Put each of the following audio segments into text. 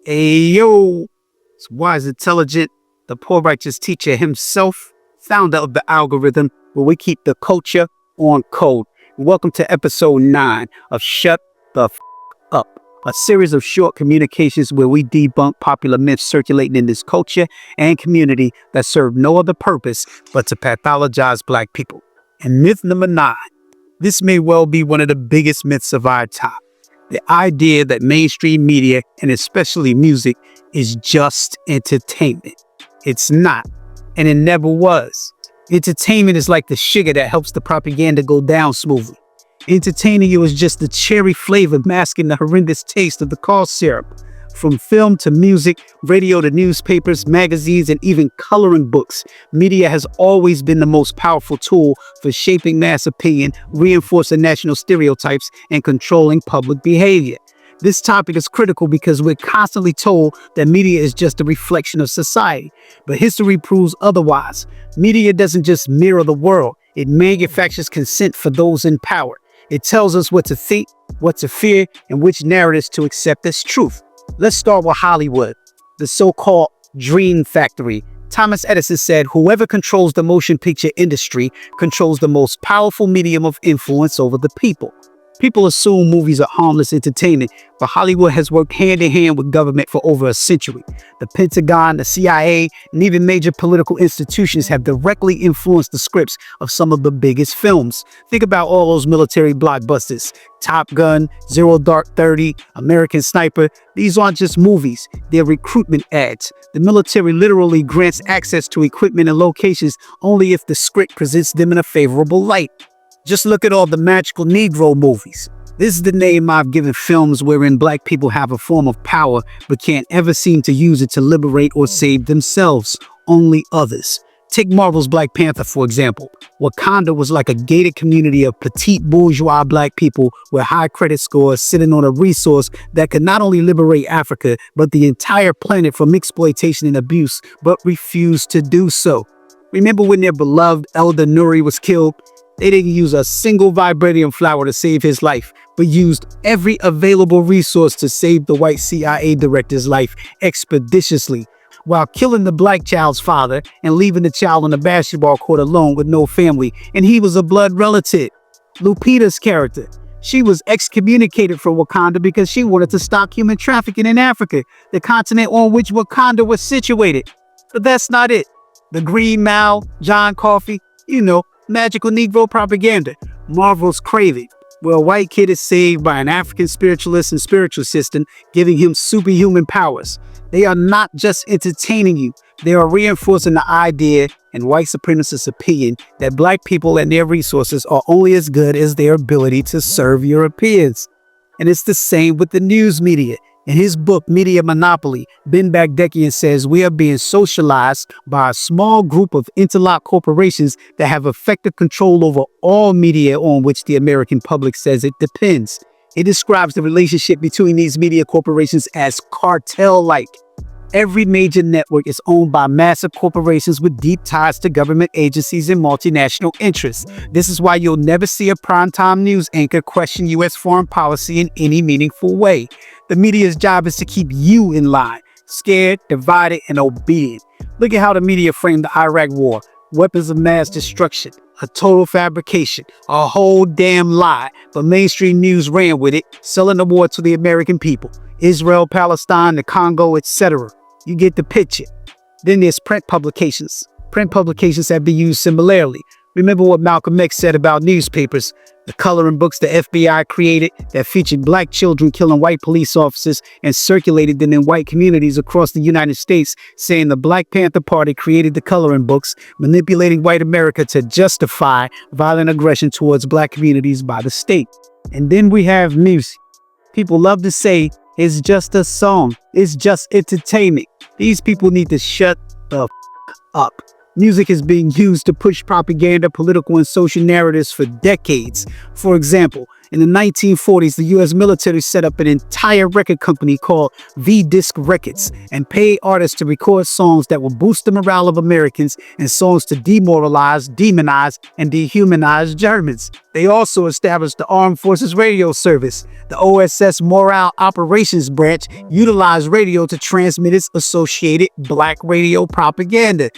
Ayo, it's wise, intelligent, the poor righteous teacher himself, founder of the algorithm where we keep the culture on code. Welcome to episode 9 of Shut the Up, a series of short communications where we debunk popular myths circulating in this culture and community that serve no other purpose but to pathologize Black people. And myth number 9, this may well be one of the biggest myths of our time. The idea that mainstream media, and especially music, is just entertainment. It's not, and it never was. Entertainment is like the sugar that helps the propaganda go down smoothly. Entertaining you is just the cherry flavor masking the horrendous taste of the cough syrup. From film to music, radio to newspapers, magazines, and even coloring books, media has always been the most powerful tool for shaping mass opinion, reinforcing national stereotypes, and controlling public behavior. This topic is critical because we're constantly told that media is just a reflection of society. But history proves otherwise. Media doesn't just mirror the world, it manufactures consent for those in power. It tells us what to think, what to fear, and which narratives to accept as truth. Let's start with Hollywood, the so-called dream factory. Thomas Edison said, "Whoever controls the motion picture industry controls the most powerful medium of influence over the people." People assume movies are harmless entertainment, but Hollywood has worked hand in hand with government for over a century. The Pentagon, the CIA, and even major political institutions have directly influenced the scripts of some of the biggest films. Think about all those military blockbusters. Top Gun, Zero Dark 30, American Sniper. These aren't just movies, they're recruitment ads. The military literally grants access to equipment and locations only if the script presents them in a favorable light. Just look at all the magical Negro movies. This is the name I've given films wherein Black people have a form of power but can't ever seem to use it to liberate or save themselves, only others. Take Marvel's Black Panther, for example. Wakanda was like a gated community of petite bourgeois Black people with high credit scores sitting on a resource that could not only liberate Africa, but the entire planet from exploitation and abuse, but refused to do so. Remember when their beloved Elder Nuri was killed? They didn't use a single vibranium flower to save his life, but used every available resource to save the white CIA director's life expeditiously, while killing the Black child's father and leaving the child on the basketball court alone with no family, and he was a blood relative. Lupita's character, she was excommunicated from Wakanda because she wanted to stop human trafficking in Africa, the continent on which Wakanda was situated. But that's not it. The Green Mile, John Coffey, magical Negro propaganda. Marvel's Craven, where a white kid is saved by an African spiritualist and spiritual assistant, giving him superhuman powers. They are not just entertaining you, they are reinforcing the idea and white supremacist opinion that Black people and their resources are only as good as their ability to serve Europeans. And it's the same with the news media. In his book, Media Monopoly, Ben Bagdekian says we are being socialized by a small group of interlocked corporations that have effective control over all media on which the American public says it depends. He describes the relationship between these media corporations as cartel-like. Every major network is owned by massive corporations with deep ties to government agencies and multinational interests. This is why you'll never see a primetime news anchor question U.S. foreign policy in any meaningful way. The media's job is to keep you in line, scared, divided, and obedient. Look at how the media framed the Iraq war. Weapons of mass destruction, a total fabrication, a whole damn lie. But mainstream news ran with it, selling the war to the American people. Israel, Palestine, the Congo, etc. You get the picture. Then there's print publications. Print publications have been used similarly. Remember what Malcolm X said about newspapers. The coloring books the FBI created that featured Black children killing white police officers and circulated them in white communities across the United States, saying the Black Panther Party created the coloring books, manipulating white America to justify violent aggression towards Black communities by the state. And then we have music. People love to say, it's just a song. It's just entertainment. These people need to shut the up. Music is being used to push propaganda, political and social narratives for decades. For example, In the 1940s, the U.S. military set up an entire record company called V-Disc Records and paid artists to record songs that will boost the morale of Americans and songs to demoralize, demonize, and dehumanize Germans. They also established the Armed Forces Radio Service. The OSS Morale Operations Branch utilized radio to transmit its associated black radio propaganda.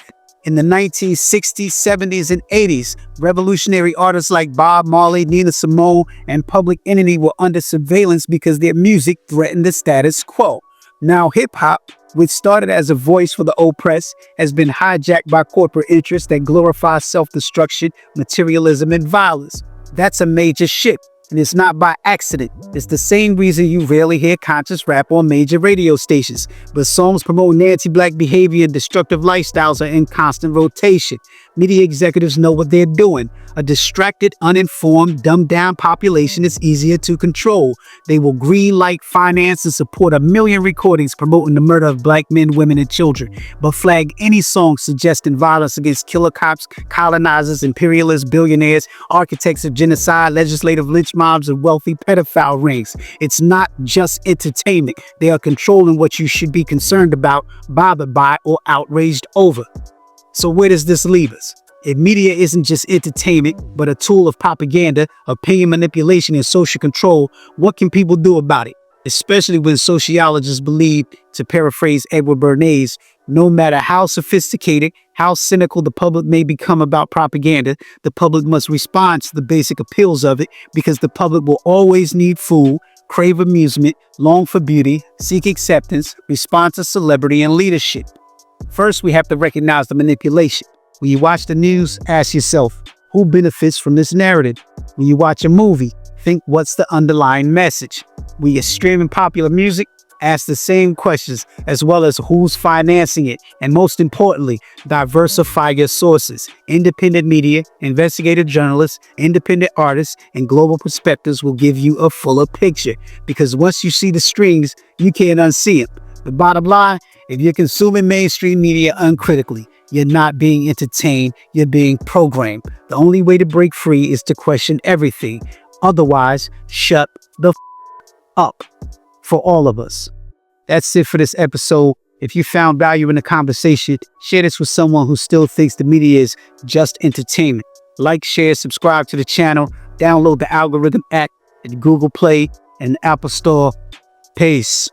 In the 1960s, 70s, and 80s, revolutionary artists like Bob Marley, Nina Simone, and Public Enemy were under surveillance because their music threatened the status quo. Now hip-hop, which started as a voice for the oppressed, has been hijacked by corporate interests that glorify self-destruction, materialism, and violence. That's a major shift. And it's not by accident. It's the same reason you rarely hear conscious rap on major radio stations. But songs promoting anti-black behavior and destructive lifestyles are in constant rotation. Media executives know what they're doing. A distracted, uninformed, dumbed-down population is easier to control. They will greenlight, finance, and support 1 million recordings promoting the murder of black men, women, and children, but flag any song suggesting violence against killer cops, colonizers, imperialists, billionaires, architects of genocide, legislative lynch mobs, and wealthy pedophile rings. It's not just entertainment. They are controlling what you should be concerned about, bothered by, or outraged over. So where does this leave us? If media isn't just entertainment, but a tool of propaganda, opinion manipulation, and social control, what can people do about it? Especially when sociologists believe, to paraphrase Edward Bernays, no matter how sophisticated, how cynical the public may become about propaganda, the public must respond to the basic appeals of it, because the public will always need food, crave amusement, long for beauty, seek acceptance, respond to celebrity and leadership. First, we have to recognize the manipulation. When you watch the news, ask yourself, who benefits from this narrative? When you watch a movie, think, what's the underlying message? When you're streaming popular music, ask the same questions, as well as who's financing it. And most importantly, diversify your sources. Independent media, investigative journalists, independent artists, and global perspectives will give you a fuller picture. Because once you see the strings, you can't unsee them. The bottom line, if you're consuming mainstream media uncritically, you're not being entertained, you're being programmed. The only way to break free is to question everything. Otherwise, shut the up for all of us. That's it for this episode. If you found value in the conversation, share this with someone who still thinks the media is just entertainment. Like, share, subscribe to the channel, download the Algorithm app at Google Play and Apple Store. Peace.